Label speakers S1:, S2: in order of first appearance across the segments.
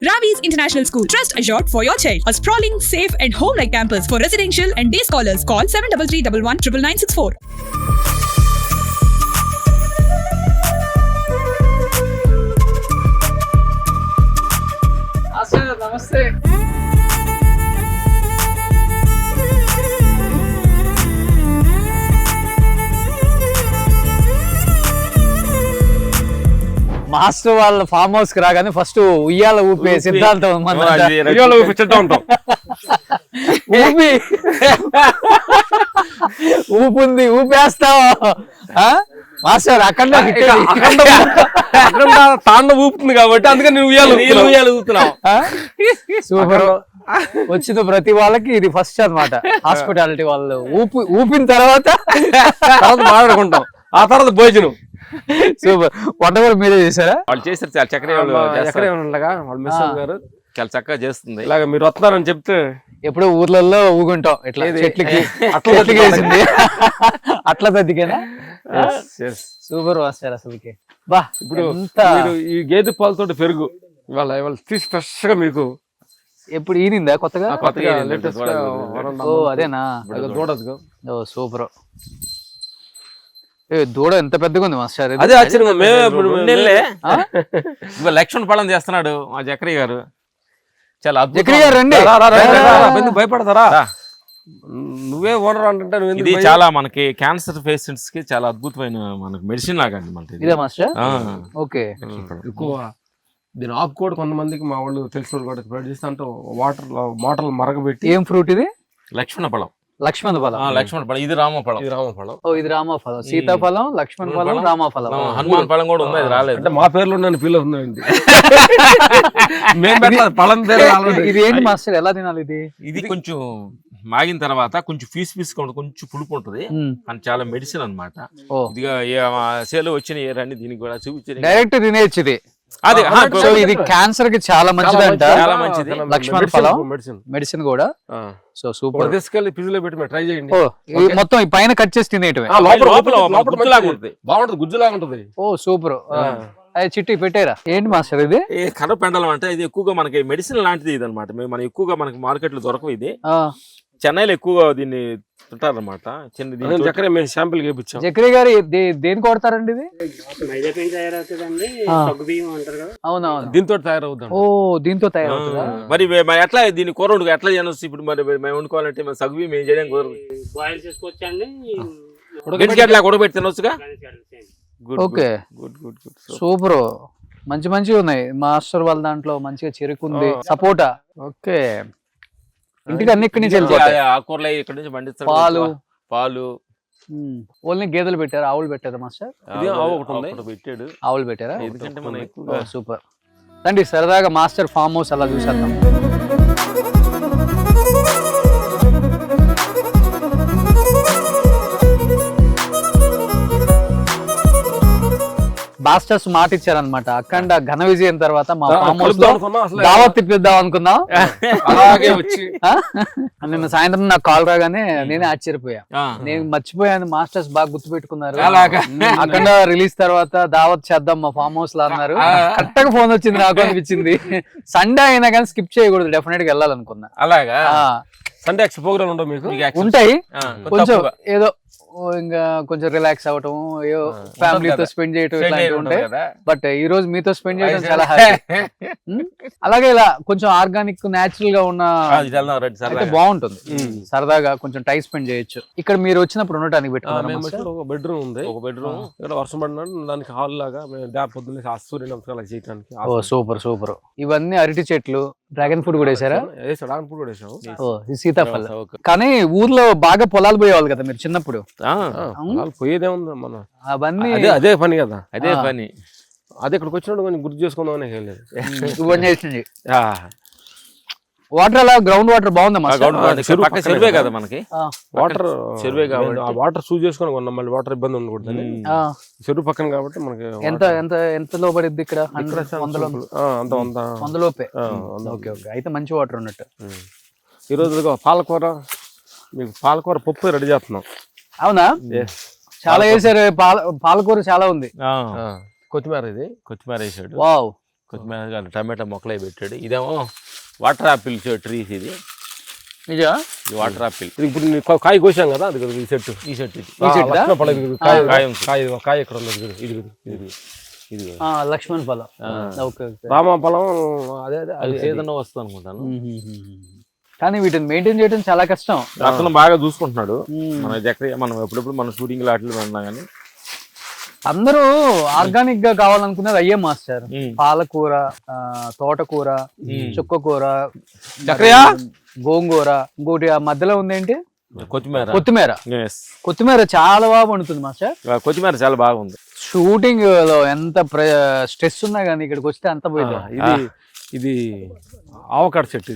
S1: Ravi's International School. Trust assured for your child. A sprawling, safe and home-like campus for residential and day scholars. Call 7331 9964.
S2: నమస్తే. Master వాళ్ళ farm house కి రాగానే first ఉయ్యాల ఊపే సిద్ధాంతం ఊపుంది ఊపేస్తావా master అక్కడ
S3: తాండ ఊపుతుంది కాబట్టి అందుకని నేను ఉయ్యాలు ఊపుతున్నావు.
S2: సూపర్. వచ్చిన ప్రతి వాళ్ళకి ఇది ఫస్ట్ అన్నమాట. హాస్పిటాలిటీ వాళ్ళు ఊపిన తర్వాత
S3: మాట్లాడుకుంటాం, ఆ తర్వాత భోజనం.
S2: సూపర్. వంట కూడా మీరే చేశారా?
S3: వాళ్ళు చేస్తారు చాలా చక్కగా వాళ్ళు మిస్ గారు చాలా చక్కగా చేస్తుంది. ఇలాగ మీరు వస్తున్నారని చెప్తే
S2: ఎప్పుడో ఊర్లలో ఊగుంటాం ఇట్లా చెట్లకి అట్లా వేసింది అట్లా పెద్దకేనా? సూపర్ మాస్టర్ అసలుకి. బా
S3: ఇప్పుడు మీరు ఈ గేదె పాలతోటి పెరుగు ఇవాళ తీసి ఫ్రెష్ గా మీకు
S2: ఎప్పుడు ఈనిందా కొత్తగా?
S3: లేటెస్ట్ గా.
S2: ఓ అదేనా? ఓ సూపర్. దూడ ఎంత పెద్దగా ఉంది మాస్టర్.
S3: అదే ఆశ్చర్యం. లక్ష్మణ్ పళ్ళం చేస్తున్నాడు మా జక్రీ గారు. చాలా
S2: జక్రీ గారు రండి.
S3: భయపడతారా? నువ్వే ఓనర్ అంటే ఇది చాలా మనకి క్యాన్సర్ పేషెంట్స్ కి చాలా అద్భుతమైన మనకి మెడిసిన్ లాగా అండి మనకి.
S2: ఇదే మాస్టర్. ఓకే.
S3: ఎక్కువ దీని ఆకు కూడా కొంతమందికి మా వాళ్ళు తెలిసిన కూడా స్ప్రెడ్ చేస్తా అంటే వాటర్ మరగబెట్టి.
S2: ఏం ఫ్రూట్ ఇది?
S3: లక్ష్మణ పళ్ళం.
S2: లక్ష్మణ ఫలం.
S3: లక్ష్మణ ఫలం. ఇది రామఫలం.
S2: ఓ ఇది రామఫలం. సీతాఫలం, లక్ష్మణ ఫలం, రామఫలం.
S3: హనుమాన్ ఫలం కూడా ఉంది. అది రాలేదు అంటే మా పేర్లో నన్ను ఫీల్ అవుతుందండి. పళ్ళం పేరు.
S2: ఇది ఏంటి మాస్టర్? ఎలా తినాలి ఇది?
S3: ఇది కొంచెం మాగిన తర్వాత కొంచెం పీస్ కొంచెం పులుపు ఉంటది అని చాలా మెడిసిన్ అనమాట. సేలు వచ్చిన ఏరని దీనికి కూడా చూపించి
S2: డైరెక్ట్ తినేయచ్చు ఇది. అదే ఇది క్యాన్సర్ కి చాలా మంచిదంట.
S3: చాలా మంచిది.
S2: లక్ష్మణ ఫలం మెడిసిన్ కూడా. So super.
S3: తీసుకెళ్ళి ఫ్రిడ్జ్ లో పెట్టి ట్రై చేయండి.
S2: మొత్తం ఈ పైన కట్ చేసి తినేయటమే.
S3: బాగుంటది, గుజ్జులాగా ఉంటది.
S2: ఓ సూపర్. అది చిట్టి పెట్టారా? ఏంటి మాస్టర్ ఇది?
S3: కర్రపెండలం అంటే ఇది ఎక్కువగా మనకి మెడిసిన్ లాంటిది ఇది అనమాట. మనం ఎక్కువగా మనకి మార్కెట్ లో దొరకవు. ఇది చెన్నైలో ఎక్కువగా దీన్ని తింటారనమాట. శాంపిల్ చేయించాం.
S2: జక్రీ గారు దేని కొడతారండి ఇది? అవునవును,
S3: దీంతో తయారవుతాం.
S2: ఓ దీంతో తయారవుతుందా?
S3: మరి ఎట్లా దీన్ని కూర వండుకో ఎట్లా చేయవచ్చు? ఇప్పుడు మరి మేము వండుకోవాలంటే మేము సగ్గు మేము చేయడానికి కుదరదు. బాయిల్ చేసుకోవచ్చండి, ఉడకబెట్టి తినొచ్చుగా.
S2: Okay, super. మంచిగా ఉన్నాయి మాస్టర్ వాళ్ళ దాంట్లో. మంచిగా చెరుకుంది, సపోటా. ఓకే, ఇంటికి అన్ని ఇక్కడి నుంచి వెళ్ళిపోతాయి.
S3: ఆకుకూరలు ఇక్కడ నుంచి పండిస్తారు. పాలు
S2: ఓన్లీ గేదెలు పెట్టారు, ఆవులు పెట్టారా మాస్టర్?
S3: పెట్టాడు.
S2: ఆవులు పెట్టారా?
S3: ఎందుకంటే మనం ఎక్కువ.
S2: సూపర్. రండి సరదాగా మాస్టర్ ఫామ్ హౌస్ అలా చూసేద్దాం. మాస్టర్స్ మాట ఇచ్చారనమాట. అఖండ ఘన విజయం తర్వాత మా ఫామ్ హౌస్ లో దావత్ తిప్పిద్దాం అనుకున్నాం. నిన్న సాయంత్రం నాకు కాల్ రాగానే నేనే ఆశ్చర్యపోయా. నేను మర్చిపోయాను, మాస్టర్స్ బాగా గుర్తు పెట్టుకున్నారు. అఖండ రిలీజ్ తర్వాత దావత్ చేద్దాం మా ఫామ్ హౌస్ లో అన్నారు. కరెక్ట్ గా ఫోన్ వచ్చింది నాకు అనిపించింది. సండే అయినా కానీ స్కిప్ చేయకూడదు, డెఫినెట్ గా వెళ్ళాలనుకున్నా.
S3: అలాగా సండే ప్రోగ్రామ్ ఉండవు మీకు?
S2: ఉంటాయి. కొంచెం ఏదో ఇంకా కొంచెం రిలాక్స్ అవటం, ఫ్యామిలీతో స్పెండ్ చేయటం ఇట్లాంటివి ఉంటాయి. బట్ ఈ రోజు మీతో స్పెండ్ చేయడం చాలా హ్యాపీ. అలాగే ఇలా కొంచెం ఆర్గానిక్ న్యాచురల్ గా ఉన్న బాగుంటుంది. సరదాగా కొంచెం టైం స్పెండ్ చేయొచ్చు. ఇక్కడ మీరు వచ్చినప్పుడు ఉండటానికి పెట్టుకున్నాను.
S3: ఒక బెడ్రూమ్ ఉంది. ఒక బెడ్రూమ్ ఇక్కడ వర్షం పడినాడు దానికి హాల్ లాగా పొద్దున్న సూర్య నమస్కారాలు చేయడానికి.
S2: ఓ సూపర్ సూపర్. ఇవన్నీ అరటి చెట్లు, డ్రాగన్ ఫ్రూట్ కూడా వేసారా?
S3: డ్రాగన్ ఫ్రూట్ కూడా వేసాము.
S2: సీతాఫలం. కానీ ఊర్లో బాగా పొలాలు పోయేవాళ్ళు కదా మీరు చిన్నప్పుడు?
S3: పోయేదే ఉంది మనం.
S2: అవన్నీ
S3: అదే పని కదా. అదే పని. అదే ఇక్కడికి వచ్చినప్పుడు కొంచెం గుర్తు చేసుకుందామని
S2: చేసింది. వాటర్ అలా గ్రౌండ్ వాటర్ బాగుందమ్మా?
S3: చెరువే కదా మనకి. వాటర్ చెరువే కాబట్టి ఆ వాటర్ చూస్ చేసుకొని కొన్నాం. మళ్ళీ వాటర్ ఇబ్బంది ఉండకూడదు. చెరువు పక్కన కాబట్టి మనకి.
S2: ఎంత లోపడిద్ది ఇక్కడ? 100 లోపే. ఓకే ఓకే, అయితే మంచి వాటర్ ఉన్నట్టు.
S3: ఈరోజు పాలకూర, మీకు పాలకూర పప్పు రెడీ చేస్తున్నాం.
S2: అవునా? చాలా వేసారు. పాలకూర చాలా ఉంది.
S3: కొత్తిమీర, ఇది కొత్తిమీర వేసాడు.
S2: వావ్,
S3: కొత్తిమీర టమాటా మొక్కలే పెట్టాడు. ఇదేమో వాటర్ యాపిల్ ట్రీస్. ఇది
S2: నిజా
S3: వాటర్ యాపిల్.
S4: ఇది ఇప్పుడు కాయ కోసాం కదా, అది ఈ చెట్టు
S3: ఈ చెట్టు ఇది
S4: కాయ ఇక్కడ ఉంది. ఇది
S2: లక్ష్మణ్ ఫలం.
S4: రామఫలం అదే
S3: అది ఏదన్నా వస్తుంది అనుకుంటాను.
S2: కానీ వీటిని మెయింటైన్ చేయడం చాలా కష్టం.
S3: అతను బాగా చూసుకుంటున్నాడు. మన జక్రియ మనం ఎప్పుడెప్పుడు మన షూటింగ్ లాట్లు విన్నా కానీ
S2: అందరూ ఆర్గానిక్ గా కావాలనుకున్నది అయ్యే మాస్టర్. పాలకూర, తోటకూర, చుక్కకూర, గోంగూర, ఇంకోటి ఆ మధ్యలో ఉందేంటి కొత్తిమీర. కొత్తిమీర చాలా బాగా పండుతుంది మాస్టర్.
S3: కొత్తిమీర చాలా బాగుంది.
S2: షూటింగ్ లో ఎంత స్ట్రెస్ ఉన్నా కానీ ఇక్కడికి వస్తే అంత పోయింది.
S4: ఇది ఆవకాడ చెట్టు.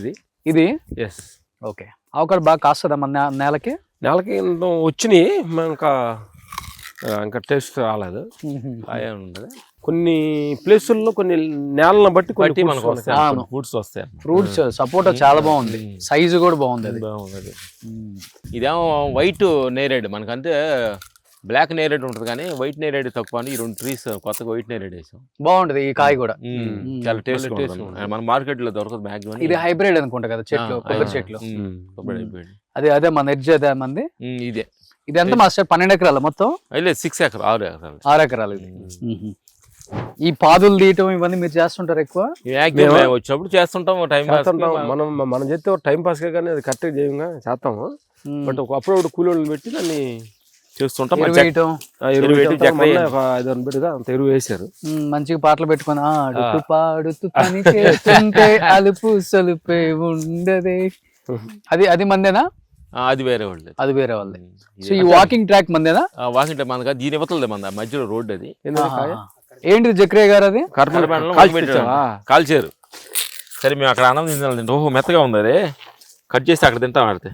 S2: ఇది
S4: ఎస్
S2: ఓకే. ఆవకాడ బాగా కాస్తుందా మన నేలకి
S4: వచ్చినాయి, ఇంకా టేస్ట్ రాలేదు. కొన్ని ప్లేసుల్లో కొన్ని నేలను బట్టి
S3: మనకు ఫ్రూట్స్ వస్తాయి.
S2: ఫ్రూట్స్ సపోటా చాలా బాగుంది, సైజు కూడా బాగుంది.
S3: ఇదేమో వైట్ నేరేడ్, మనకంటే బ్లాక్ నేరేడ్ ఉంటుంది కానీ వైట్ నేరేడ్ తక్కువ అని ఈ 2 ట్రీస్ కొత్తగా వైట్ నేరేడ్ వేసాం.
S2: బాగుంటది ఈ కాయ కూడా,
S3: చాలా టేస్ట్. మన మార్కెట్ లో దొరకదు మ్యాక్సిమం.
S2: ఇది హైబ్రిడ్ అనుకుంటా కదా చెట్లు, కొబ్బరి చెట్లు. అదే మన ఎడ్జ్ అదే మంది.
S3: ఇదే
S2: ఇది ఎంత మాస్టర్? 12 ఎకరాలు మొత్తం?
S3: 6 ఎకరాలు
S2: 6 ఎకరాలు. ఈ పాదులు తీయటం ఇవన్నీ మీరు చేస్తుంటారు ఎక్కువ?
S3: వచ్చినప్పుడు చేస్తుంటాం.
S4: మనం చేస్తే టైం పాస్ కానీ అది కరెక్ట్ గా చేస్తాము. బట్ అప్పుడు కూలీలు పెట్టి దాన్ని చేస్తుంటాం. ఎరువు వేసారు.
S2: మంచిగా పాటలు పెట్టుకుని ఆడుతూ పాడుతూ పని చేస్తుంటే అలుపు సలుపే ఉండదే. అది మందేనా?
S3: అది వేరే వాళ్ళు.
S2: అది వేరే వాళ్ళే. సో ఈ వాకింగ్ ట్రాక్ మందేనా?
S3: వాకింగ్ ట్రాక్ మన దీని ఇవతలదే మన మధ్యలో రోడ్. అది
S2: ఏంటి జక్రియ గారు? అది
S3: కాల్చారు. సరే మేము అక్కడ అన్నం తింటాం. ఓహో మెత్తగా ఉంది, అదే కట్ చేసి అక్కడ తింటాం. ఆడితే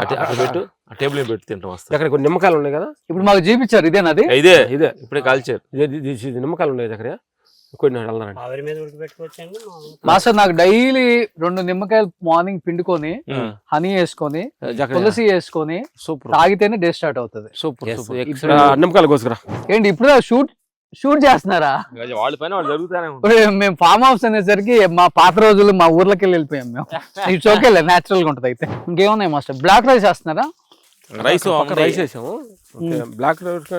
S3: అక్కడ పెట్టు, ఆ టేబుల్ మీద పెట్టి తింటాం. వస్తాయి.
S4: అక్కడ కొన్ని నిమ్మకాయలు ఉన్నాయి కదా,
S2: ఇప్పుడు మాకు చూపించారు. ఇదేనా?
S3: ఇదే ఇప్పుడే కాల్చారు.
S4: నిమ్మకాయలు ఉన్నాయి అక్కడ కొన్ని.
S2: మాస్టర్ నాకు డైలీ 2 నిమ్మకాయలు మార్నింగ్ పిండుకొని హనీ వేసుకొని తులసి వేసుకొని తాగితేనే డే స్టార్ట్ అవుతుంది.
S4: నిమ్మకాయలు కోసుకురా.
S2: ఏంటి ఇప్పుడు షూట్ చేస్తున్నారా?
S3: వాళ్ళ పైన వాళ్ళు జరుగుతానే.
S2: మేము ఫామ్ హౌస్ అనేసరికి మా పాత రోజులు మా ఊర్లోకి వెళ్ళిపోయాం మేము. ఇట్స్ ఓకే, నేచురల్ గా ఉంటది. అయితే ఇంకేమున్నాయి మాస్టర్? బ్లాక్ రైస్ వేస్తున్నారా?
S4: రైస్ వేసాము. బ్లాక్ రైస్,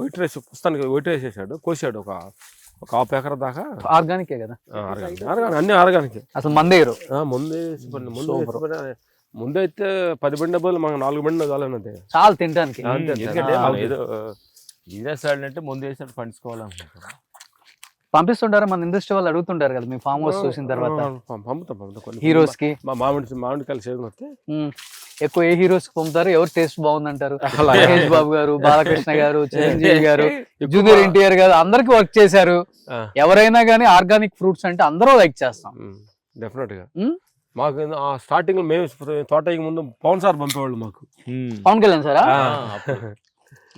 S4: వైట్ రైస్ పుస్తానికి వైట్ రైస్ వేసాడు, కోసాడు ఒక 1/2 ఎకరా దాకా.
S2: ఆర్గానికే కదా?
S4: అన్ని ఆర్గానిక్.
S2: అసలు మందేరు
S4: ముందైతే 10 బండి డబ్బులు మాకు 4 బండి చాలన్నది
S2: చాలా తినడానికి.
S3: ఏదో బిజినెస్ అంటే ముందు వేసినట్టు పండించుకోవాలనుకుంటారు.
S2: పంపిస్తుంటారా? మన ఇండస్ట్రీ వాళ్ళు అడుగుతుంటారు కదా మీ ఫామ్ హౌస్ చూసిన తర్వాత?
S4: పంపుతాం.
S2: హీరోస్ కి
S4: మా మామిడికాయలు సేవ్ వస్తే
S2: ఎక్కువ ఏ హీరోస్ కి పంపుతారు? ఎవరు టేస్ట్ బాగుందంటారు? మహేష్ బాబు గారు, బాలకృష్ణ గారు, చిరంజీవి గారు, జూనియర్ ఎన్టీఆర్ గారు అందరికి వర్క్ చేశారు. ఎవరైనా గానీ ఆర్గానిక్ ఫ్రూట్స్ అంటే అందరూ లైక్ చేస్తాం.
S4: డెఫినెట్ గా. మాకు స్టార్టింగ్ మేము తోట ముందు పవన్ సార్ పంపేవాళ్ళు మాకు.
S2: పవన్ కళ్యాణ్ సారా?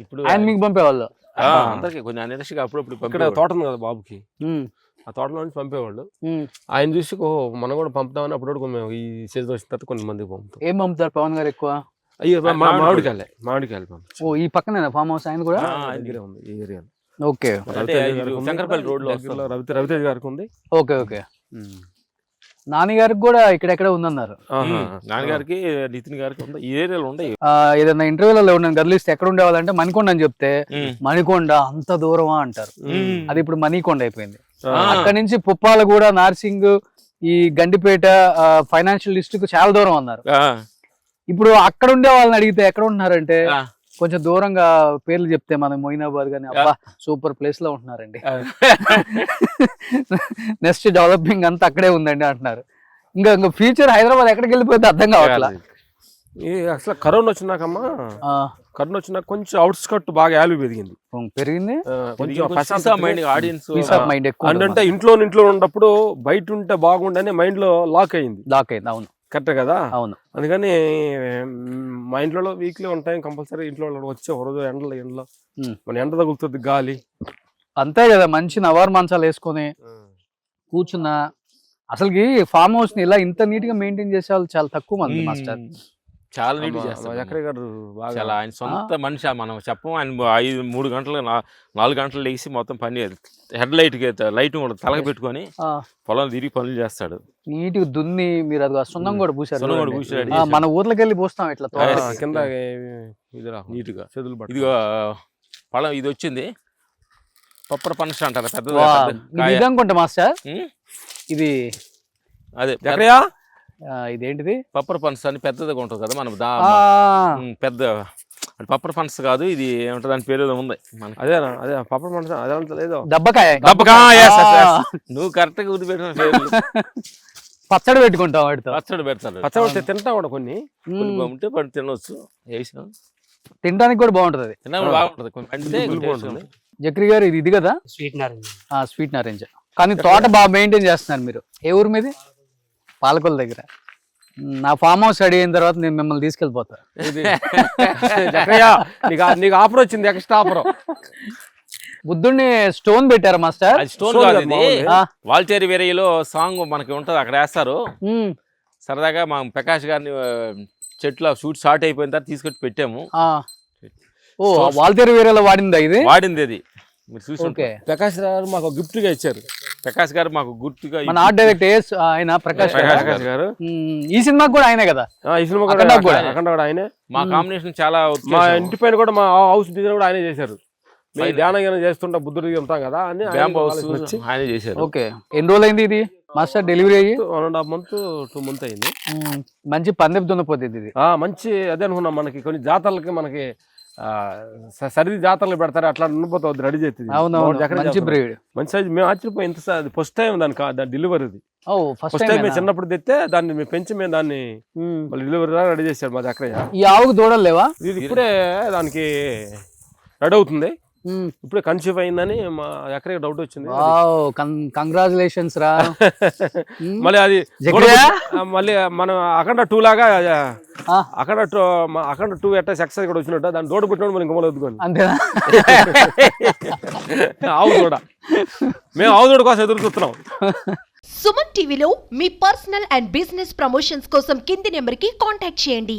S2: ఇప్పుడు ఆయన మీకు పంపేవాళ్ళు?
S3: అందరికి కొంచెం ఇండస్ట్రీకి అప్పుడప్పుడు
S4: ఇక్కడ తోట ఉంది కదా బాబుకి, ఆ తోటలో నుంచి పంపేవాళ్ళు. ఆయన చూసి మనం కూడా పంపుతామని అప్పుడు మేము ఈ సీజన్ వచ్చిన తర్వాత కొన్ని మందికి పంపుతాం.
S2: ఏం పంపుతారు పవన్ గారు ఎక్కువ?
S4: అయ్యో మామిడికాయలు పంపు.
S2: ఈ పక్కన ఫామ్ హౌస్ ఆయన కూడా
S4: ఉంది ఈ ఏరియాలో.
S2: ఓకే.
S3: శంకరపల్లి రోడ్ లో
S4: రవితేజ్ గారికి ఉంది.
S2: Okay okay. నాని గారికి కూడా ఇక్కడెక్కడ ఉందన్నారు.
S3: నాన్నగారికి, నితిన్ గారికి ఈ ఏరియాలో ఉండే.
S2: ఏదైనా ఇంటర్వ్యూలలో నేను గదిలిస్తే ఎక్కడ ఉండేవాళ్ళంటే మణికొండ అని చెప్తే మణికొండ అంత దూరమా అంటారు. అది ఇప్పుడు మణికొండ అయిపోయింది. అక్కడ నుంచి పుప్పాలగూడ, నార్సింగ్, ఈ గండిపేట ఫైనాన్షియల్ డిస్ట్రిక్ట్ చాలా దూరం అన్నారు. ఇప్పుడు అక్కడ ఉండే వాళ్ళని అడిగితే ఎక్కడ ఉంటున్నారంటే కొంచెం దూరంగా పేర్లు చెప్తే మనం మొయినాబాద్ గానీ అబ్బా సూపర్ ప్లేస్ లో ఉంటున్నారండి, నెక్స్ట్ డెవలపింగ్ అంతా అక్కడే ఉందండి అంటున్నారు. ఇంకా ఫ్యూచర్ హైదరాబాద్ ఎక్కడికి వెళ్ళిపోతే అర్థం కావట్లా.
S4: అసలు కరోనా వచ్చినాకమ్మా, కరోనా వచ్చినాక కొంచెం అవుట్స్కట్ బాగా వాల్యూ పెరిగింది. అంటే ఇంట్లో ఉన్నప్పుడు బయట ఉంటే బాగుండని మైండ్ లో లాక్ అయింది.
S2: అవును,
S4: కరెక్ట్ కదా.
S2: అవును.
S4: అందుకని మా ఇంట్లో వీక్లీ ఉంటాయి కంపల్సరీ. ఇంట్లో వచ్చే రోజు ఎండలో మన ఎండ తగులుతుంది, గాలి
S2: అంతే కదా. మంచి నవారు మంచాలు వేసుకొని కూర్చున్నా. అసలుకి ఫామ్ హౌస్ ని ఇలా ఇంత నీట్ గా మెయింటైన్ చేసే వాళ్ళు చాలా తక్కువ మంది మాస్టర్.
S3: చాలా నీట్
S4: మా
S3: చేస్తాడు
S4: చక్రయ్య గారు బాగా
S3: చాలా ఆయన సొంత మనిషి మనం చెప్పం ఆయన 3 గంటలు 4 గంటలు లేచి మొత్తం పని హెడ్ లైట్ కూడా తలగ పెట్టుకొని పొలం తిరిగి పనులు చేస్తాడు
S2: నీట్ దున్ని మీరు అది సున్నం కూడా పూసారు
S3: సున్నం కూడా
S2: చూడండి.
S3: పూసాడు.
S2: మన ఊర్లోకి వెళ్ళి పూస్తాం ఇట్లా
S4: కింద ఇది
S3: నీట్గా
S4: చేతులు పట్టు.
S3: ఇదిగో పొలం ఇది వచ్చింది పప్పర పనస అంటారు పెద్దది
S2: వా,
S3: కాయ.
S2: ఇది అనుకుంటా మాస్టర్
S3: ఉం?
S2: ఇది
S3: అదే
S4: చక్రయ్య
S2: ఇదేంటిది
S3: పప్పర పనస అని పెద్దదిగా ఉంటుంది కదా మనం పెద్ద అది పప్పర పనస కాదు ఇది ఏమంటుంది దాని పేరు ఏదో ఉంది మనకి
S4: అదేనా అదే పప్ప మనసు అదే లేదో
S2: దబ్బకాయ
S3: నువ్వు కరెక్ట్ గా గుర్తు పెట్టిన పేర్లు
S2: పచ్చడి పెట్టుకుంటాం వాటితో
S3: పచ్చడి పెడతాడు
S4: పచ్చడి తింటా కూడా కొన్ని
S3: ఉంటే పడి తినవచ్చు వేసాం
S2: తినడానికి కూడా బాగుంటది అది
S3: తిన్నప్పుడు బాగుంటుంది కొంచెం పండితే
S4: బాగుంటుంది.
S2: జక్రి గారు ఇది కదా
S5: స్వీట్ నారింజ.
S2: స్వీట్ నారింజ కానీ తోట బాగా మెయింటైన్ చేస్తున్నారు మీరు ఏ ఊరు మీది పాలకొల దగ్గర నా ఫామ్ హౌస్ రెడీ అయిన తర్వాత నేను మిమ్మల్ని తీసుకెళ్ళిపోతా
S4: ఇది చక్రయ్య నీకు ఆఫర్ వచ్చింది ఎక్స్ట్రా ఆఫర్
S2: బుద్ధుడిని స్టోన్ పెట్టారా మాస్టర్
S3: అది స్టోన్
S4: స్టోన్
S3: కాదు
S4: కాదు,
S3: ఇది
S4: మామూలుగా.
S3: వాల్చేరి వేరేలో సాంగ్ మనకి ఉంటది అక్కడ వేస్తారు సరదాగా మా ప్రకాష్ గారిని చెట్లు షూట్ స్టార్ట్ అయిపోయిన తర్వాత తీసుకొచ్చి పెట్టాము
S2: ఓ వాల్తేరు వేరేలో వాడిందా ఇది
S3: వాడింది అది మీరు చూసి
S2: ఓకే
S4: ప్రకాష్ గారు మాకు గిఫ్ట్ గా ఇచ్చారు.
S3: ప్రకాష్ గారు మాకు గుర్తుగా
S2: మన ఆర్ట్ డైరెక్టర్ ఆయన ప్రకాష్ గారు.
S4: ప్రకాష్ గారు
S2: ఈ సినిమాకి కూడా ఆయనే కదా
S4: ఈ సినిమా
S2: అఖండ కూడా.
S4: అఖండ కూడా ఆయనే.
S3: మా కాంబినేషన్ చాలా
S4: మా
S3: ఉత్కృష్టం.
S4: ఇంటి పైన కూడా మా హౌస్ డిజైన్ కూడా ఆయనే చేశారు. మేము ధ్యానం చేస్తుంటా బుద్ధుడికి ఉంటాం కదా అని
S3: బ్యాంబూ హౌస్ ఆయన చేశారు.
S2: ఓకే ఎన్ని రోజులు అయింది ఇది మాస్టర్ డెలివరీ అయ్యి
S4: 1.5 month 2 months అయింది.
S2: మంచి పందెపు దున్నపోతుంది ఇది
S4: మంచి అదే అనుకున్నాం. మనకి కొన్ని జాతరలకి మనకి సరిది జాతరలు పెడతారు అట్లా ఉండిపోతుంది రెడీ చేస్తుంది.
S2: అవునవును మంచి బ్రీడ్
S4: మంచి సైజ్ మేము ఆశ్చర్యపోయి ఇంత ఫస్ట్ టైం దాని డెలివరీది
S2: ఫస్ట్
S4: ఫస్ట్ టైం మేము చిన్నప్పుడు తెస్తే దాన్ని మేము పెంచి మేము దాన్ని మళ్ళీ డెలివరీ రెడీ చేశాడు మా చక్రయ్య.
S2: ఈ ఆవుకు దూడలు లేవా
S4: ఇది ఇప్పుడే దానికి రెడీ అవుతుంది. ఇప్పుడే కన్సీవ్ అయిందని మా చక్రయ్య డౌట్ వచ్చింది.
S2: కంగ్రాచులేషన్స్ రా
S4: మళ్ళీ అది
S2: జక్రయ్య?
S4: మళ్ళీ మనం అఖండ 2 లాగా అఖండ 2 ఎట్టా సక్సెస్ కూడా వచ్చినట్టు దాన్ని దూడ పుట్టినప్పుడు మనం ఇంకమలు వద్దుకోండి
S2: అంతేనా
S4: ఆవు దూడ మేము ఆవు దూడ కోసం ఎదురు చూస్తున్నాం.
S6: సుమన్ టీవీలో మీ పర్సనల్ అండ్ బిజినెస్ ప్రమోషన్స్ కోసం కింది నెంబర్కి కాంటాక్ట్ చేయండి.